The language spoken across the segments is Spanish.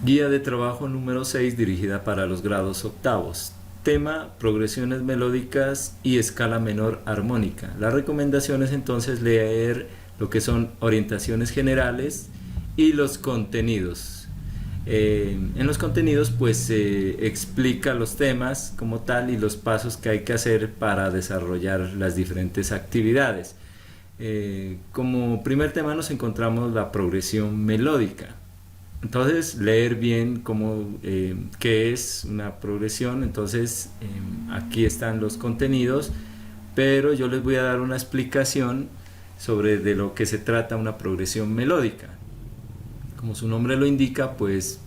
Guía de trabajo número 6 dirigida para los grados octavos. Tema, progresiones melódicas y escala menor armónica. La recomendación es entonces leer lo que son orientaciones generales y los contenidos. En los contenidos pues se explica los temas como tal y los pasos que hay que hacer para desarrollar las diferentes actividades. Como primer tema nos encontramos la progresión melódica. Entonces, leer bien qué es una progresión. Entonces, aquí están los contenidos, pero yo les voy a dar una explicación sobre de lo que se trata una progresión melódica. Como su nombre lo indica, pues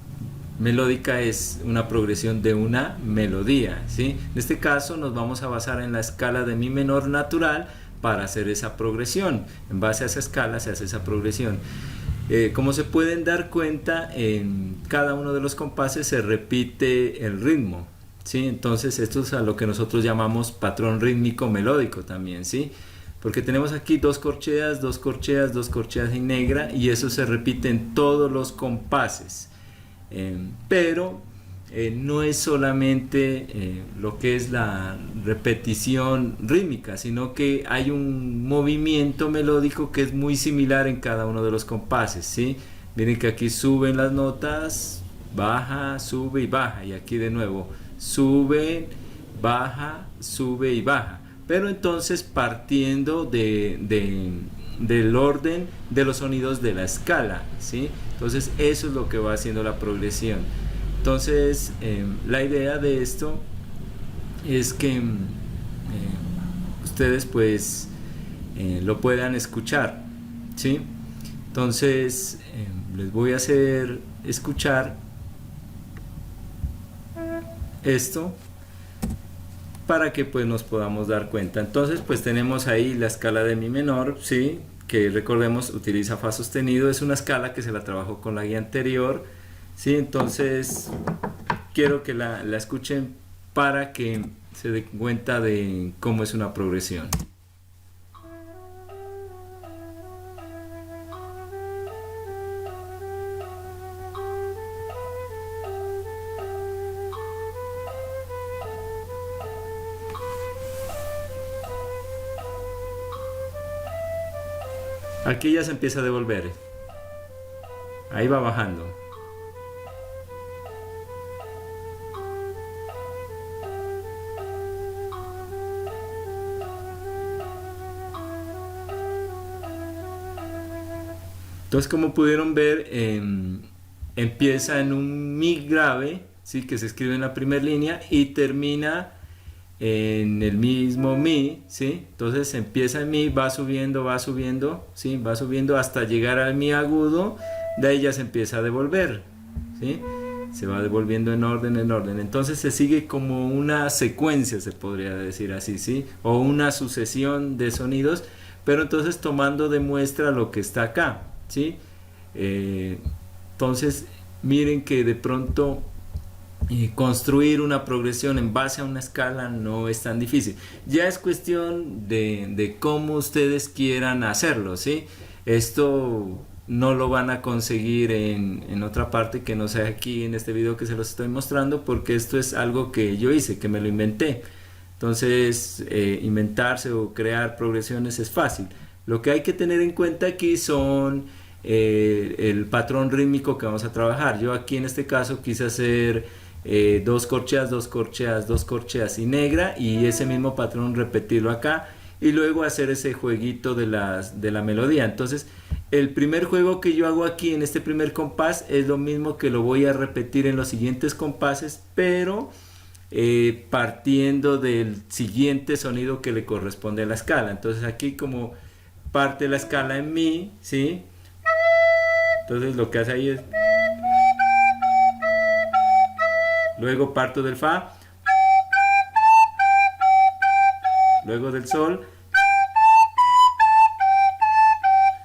melódica es una progresión de una melodía, ¿sí? En este caso nos vamos a basar en la escala de mi menor natural para hacer esa progresión. En base a esa escala se hace esa progresión. Como se pueden dar cuenta, en cada uno de los compases se repite el ritmo, ¿sí? Entonces esto es a lo que nosotros llamamos patrón rítmico melódico también, ¿sí? Porque tenemos aquí dos corcheas, dos corcheas, dos corcheas en negra, y eso se repite en todos los compases. Pero no es solamente lo que es la repetición rítmica, sino que hay un movimiento melódico que es muy similar en cada uno de los compases, ¿sí? Miren que aquí suben las notas, baja, sube y baja, y aquí de nuevo sube, baja, sube y baja, pero entonces partiendo del orden de los sonidos de la escala, ¿sí? Entonces eso es lo que va haciendo la progresión. Entonces, la idea de esto es que ustedes pues lo puedan escuchar, ¿sí? Entonces, les voy a hacer escuchar esto para que pues nos podamos dar cuenta. Entonces, pues tenemos ahí la escala de mi menor, ¿sí? Que recordemos utiliza fa sostenido, es una escala que se la trabajó con la guía anterior, ¿sí? Entonces quiero que la escuchen para que se den cuenta de cómo es una progresión. Aquí ya se empieza a devolver, ahí va bajando. Entonces, como pudieron ver, empieza en un mi grave, ¿sí? Que se escribe en la primera línea y termina en el mismo mi, ¿sí? Entonces empieza en mi, va subiendo, ¿sí? Va subiendo hasta llegar al mi agudo, de ahí ya se empieza a devolver, ¿sí? Se va devolviendo en orden, en orden. Entonces se sigue como una secuencia, se podría decir así, ¿sí? O una sucesión de sonidos, pero entonces tomando de muestra lo que está acá, ¿sí? Entonces miren que de pronto construir una progresión en base a una escala no es tan difícil. Ya es cuestión de cómo ustedes quieran hacerlo, ¿sí? Esto no lo van a conseguir en otra parte que no sea aquí en este video que se los estoy mostrando, porque esto es algo que yo hice, que me lo inventé. Entonces, inventarse o crear progresiones es fácil. Lo que hay que tener en cuenta aquí son el patrón rítmico que vamos a trabajar. Yo aquí en este caso quise hacer dos corcheas, dos corcheas, dos corcheas y negra, y ese mismo patrón repetirlo acá y luego hacer ese jueguito de la melodía. Entonces el primer juego que yo hago aquí en este primer compás es lo mismo que lo voy a repetir en los siguientes compases, pero partiendo del siguiente sonido que le corresponde a la escala. Entonces aquí como parte la escala en mi, ¿sí? Entonces lo que hace ahí es, luego parto del fa, luego del sol.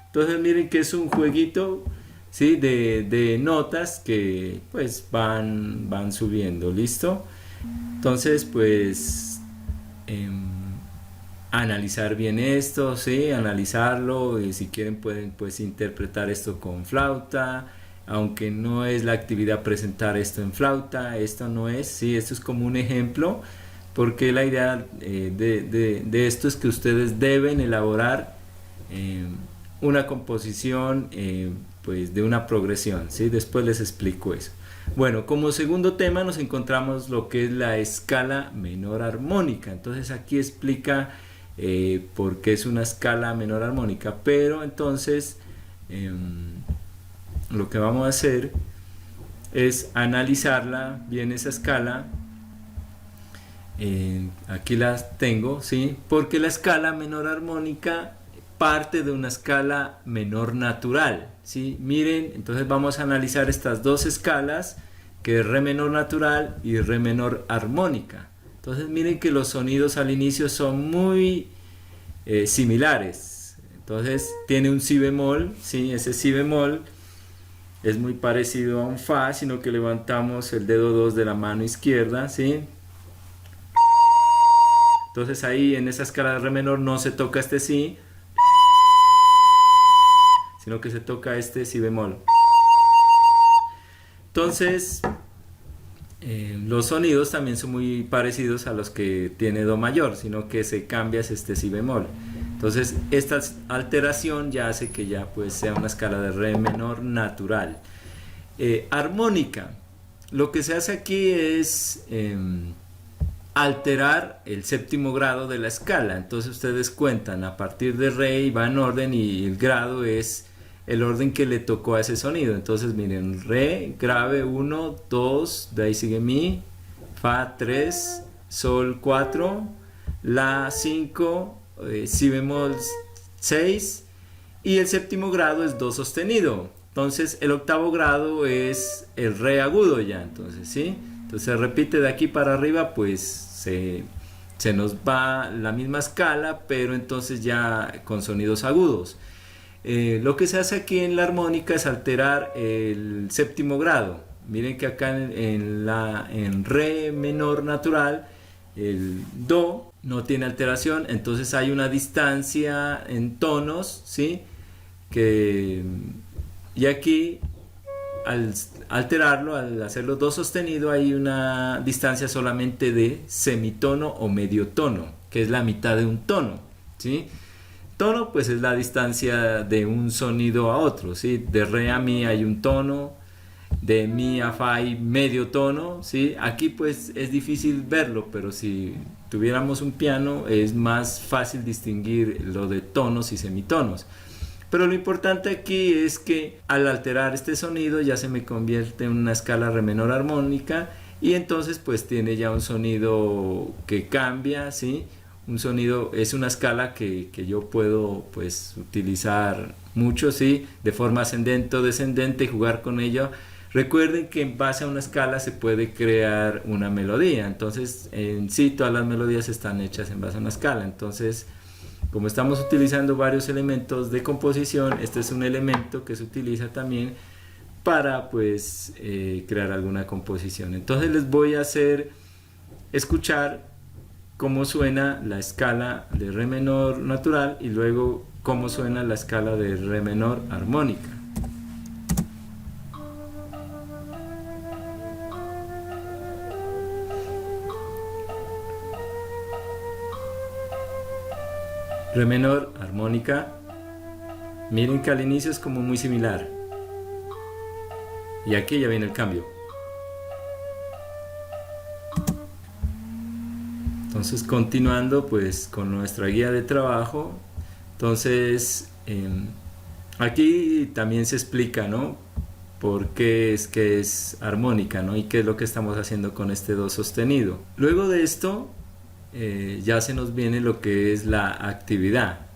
Entonces miren que es un jueguito, ¿sí? de notas que pues van subiendo, ¿listo? Entonces pues analizar bien esto, ¿sí? Analizarlo, y si quieren pueden pues interpretar esto con flauta, aunque no es la actividad presentar esto en flauta, esto no es, sí, esto es como un ejemplo, porque la idea de esto es que ustedes deben elaborar una composición pues de una progresión, ¿sí? Después les explico eso. Bueno, como segundo tema nos encontramos lo que es la escala menor armónica. Entonces aquí explica por qué es una escala menor armónica, pero entonces lo que vamos a hacer es analizarla bien esa escala. Aquí la tengo, ¿sí? Porque la escala menor armónica parte de una escala menor natural, ¿sí? Miren, entonces vamos a analizar estas dos escalas, que es re menor natural y re menor armónica. Entonces miren que los sonidos al inicio son muy similares. Entonces tiene un si bemol, ¿sí? Ese si bemol es muy parecido a un fa, sino que levantamos el dedo 2 de la mano izquierda, ¿sí? Entonces ahí en esa escala de re menor no se toca este si, sino que se toca este si bemol. Entonces los sonidos también son muy parecidos a los que tiene do mayor, sino que se cambia este si bemol. Entonces esta alteración ya hace que ya pues sea una escala de re menor natural. Armónica, lo que se hace aquí es alterar el séptimo grado de la escala. Entonces ustedes cuentan a partir de re y va en orden, y el grado es el orden que le tocó a ese sonido. Entonces miren, re grave 1, 2, de ahí sigue mi, fa 3, sol 4, la 5, si bemol 6, y el séptimo grado es do sostenido. Entonces el octavo grado es el re agudo ya, entonces, ¿sí? Entonces se repite de aquí para arriba, pues se nos va la misma escala, pero entonces ya con sonidos agudos. Lo que se hace aquí en la armónica es alterar el séptimo grado. Miren que acá en re menor natural, el do no tiene alteración, entonces hay una distancia en tonos, ¿sí? Y aquí al alterarlo, al hacerlo do sostenido, hay una distancia solamente de semitono o medio tono, que es la mitad de un tono, ¿sí? Tono pues es la distancia de un sonido a otro, ¿sí? De re a mi hay un tono, de mi a fa hay medio tono, ¿sí? Aquí pues es difícil verlo, pero si tuviéramos un piano es más fácil distinguir lo de tonos y semitonos. Pero lo importante aquí es que al alterar este sonido ya se me convierte en una escala re menor armónica, y entonces pues tiene ya un sonido que cambia, ¿sí? Un sonido, es una escala que yo puedo pues utilizar mucho, ¿sí? De forma ascendente o descendente, y jugar con ello. Recuerden que en base a una escala se puede crear una melodía, entonces en sí todas las melodías están hechas en base a una escala. Entonces, como estamos utilizando varios elementos de composición, este es un elemento que se utiliza también para pues crear alguna composición. Entonces les voy a hacer escuchar cómo suena la escala de re menor natural y luego cómo suena la escala de re menor armónica. Re menor armónica, miren que al inicio es como muy similar, y aquí ya viene el cambio. Entonces, continuando pues con nuestra guía de trabajo, entonces aquí también se explica, ¿no? Por qué es que es armónica, ¿no? Y qué es lo que estamos haciendo con este do sostenido. Luego de esto ya se nos viene lo que es la actividad,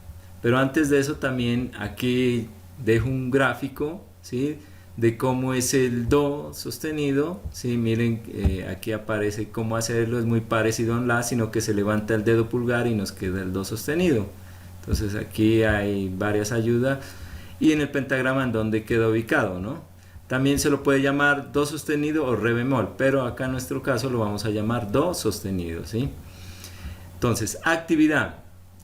pero antes de eso también aquí dejo un gráfico, ¿sí? De cómo es el do sostenido, ¿sí? Miren, aquí aparece cómo hacerlo, es muy parecido a un la, sino que se levanta el dedo pulgar y nos queda el do sostenido. Entonces aquí hay varias ayudas, y en el pentagrama en donde queda ubicado, ¿no? También se lo puede llamar do sostenido o re bemol, pero acá en nuestro caso lo vamos a llamar do sostenido, ¿sí? Entonces, actividad: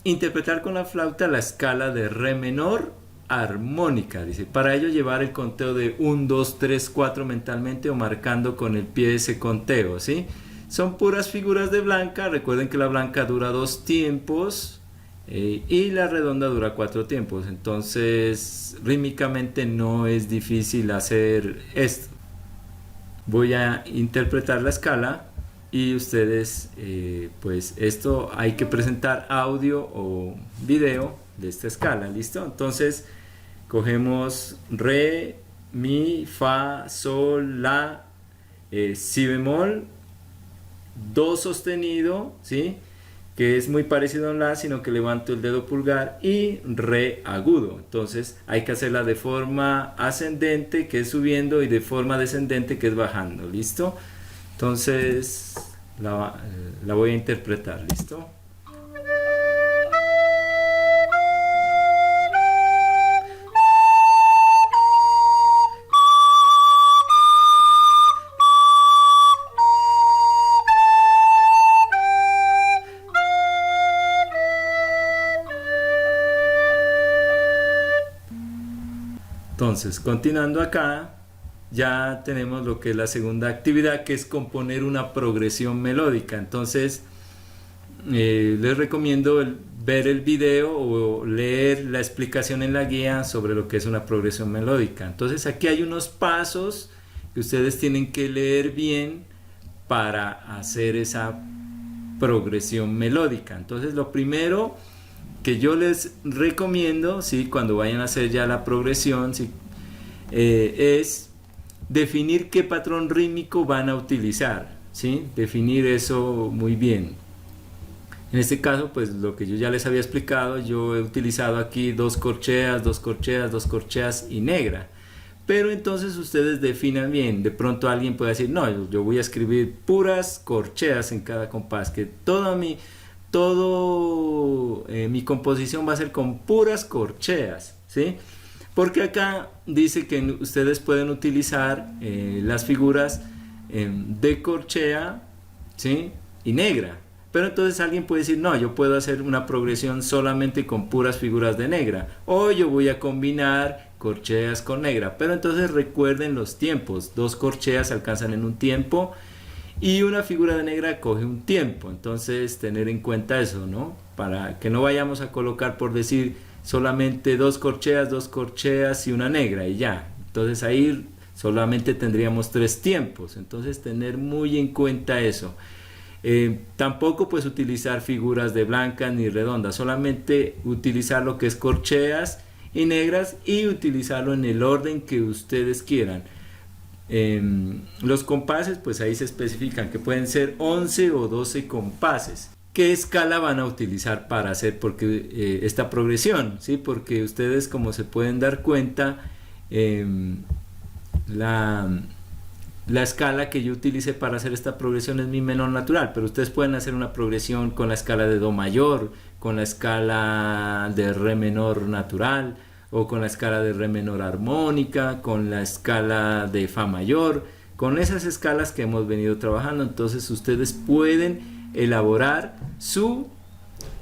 interpretar con la flauta la escala de re menor armónica. Dice, para ello llevar el conteo de 1, 2, 3, 4 mentalmente o marcando con el pie ese conteo, ¿sí? Son puras figuras de blanca. Recuerden que la blanca dura 2 tiempos y la redonda dura 4 tiempos. Entonces, rítmicamente no es difícil hacer esto. Voy a interpretar la escala y ustedes, pues esto hay que presentar audio o video de esta escala, ¿listo? Entonces, cogemos re, mi, fa, sol, la, si bemol, do sostenido, ¿sí? Que es muy parecido a un la, sino que levanto el dedo pulgar, y re agudo. Entonces hay que hacerla de forma ascendente, que es subiendo, y de forma descendente, que es bajando, ¿listo? Entonces la voy a interpretar, ¿listo? Entonces, continuando acá, ya tenemos lo que es la segunda actividad, que es componer una progresión melódica. Entonces, les recomiendo ver el video o leer la explicación en la guía sobre lo que es una progresión melódica. Entonces, aquí hay unos pasos que ustedes tienen que leer bien para hacer esa progresión melódica. Entonces, lo primero que yo les recomiendo, ¿sí? Cuando vayan a hacer ya la progresión, ¿sí? Es definir qué patrón rítmico van a utilizar, ¿sí? Definir eso muy bien. En este caso, pues lo que yo ya les había explicado, yo he utilizado aquí 2 corcheas, 2 corcheas, 2 corcheas y negra. Pero entonces ustedes definan bien. De pronto alguien puede decir, no, yo voy a escribir puras corcheas en cada compás, que mi composición va a ser con puras corcheas, ¿sí? Porque acá dice que ustedes pueden utilizar las figuras de corchea, ¿sí? Y negra. Pero entonces alguien puede decir, no, yo puedo hacer una progresión solamente con puras figuras de negra, o yo voy a combinar corcheas con negra. Pero entonces recuerden los tiempos. 2 corcheas se alcanzan en un tiempo y una figura de negra coge un tiempo. Entonces tener en cuenta eso, ¿no? Para que no vayamos a colocar, por decir, solamente 2 corcheas y una negra y ya. Entonces ahí solamente tendríamos 3 tiempos. Entonces tener muy en cuenta eso. Tampoco pues utilizar figuras de blancas ni redondas, solamente utilizar lo que es corcheas y negras, y utilizarlo en el orden que ustedes quieran. Los compases, pues ahí se especifican que pueden ser 11 o 12 compases. ¿Qué escala van a utilizar para hacer esta progresión? ¿Sí? Porque ustedes, como se pueden dar cuenta, la escala que yo utilicé para hacer esta progresión es mi menor natural, pero ustedes pueden hacer una progresión con la escala de do mayor, con la escala de re menor natural, o con la escala de re menor armónica, con la escala de fa mayor, con esas escalas que hemos venido trabajando. Entonces ustedes pueden elaborar su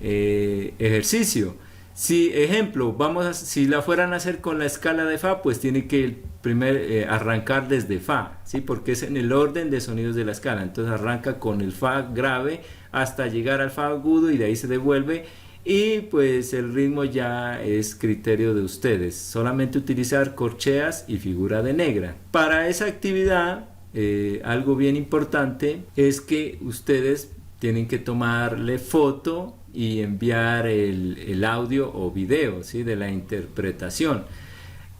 ejercicio. Si, ejemplo, si la fueran a hacer con la escala de fa, pues tiene que arrancar desde fa, ¿sí? Porque es en el orden de sonidos de la escala. Entonces arranca con el fa grave hasta llegar al fa agudo, y de ahí se devuelve, y pues el ritmo ya es criterio de ustedes. Solamente utilizar corcheas y figura de negra. Para esa actividad, algo bien importante es que ustedes tienen que tomarle foto y enviar el audio o video, ¿sí? De la interpretación.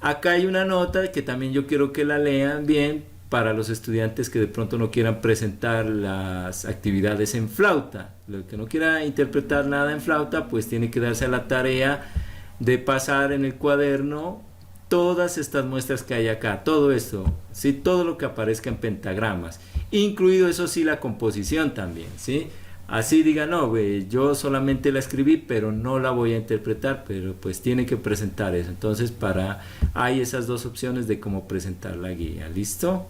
Acá hay una nota que también yo quiero que la lean bien para los estudiantes que de pronto no quieran presentar las actividades en flauta. Los que no quiera interpretar nada en flauta, pues tiene que darse a la tarea de pasar en el cuaderno todas estas muestras que hay acá, todo esto, ¿sí? Todo lo que aparezca en pentagramas, incluido, eso sí, la composición también, ¿sí? Así diga, no, yo solamente la escribí, pero no la voy a interpretar, pero pues tiene que presentar eso. Entonces hay esas 2 opciones de cómo presentar la guía. ¿Listo?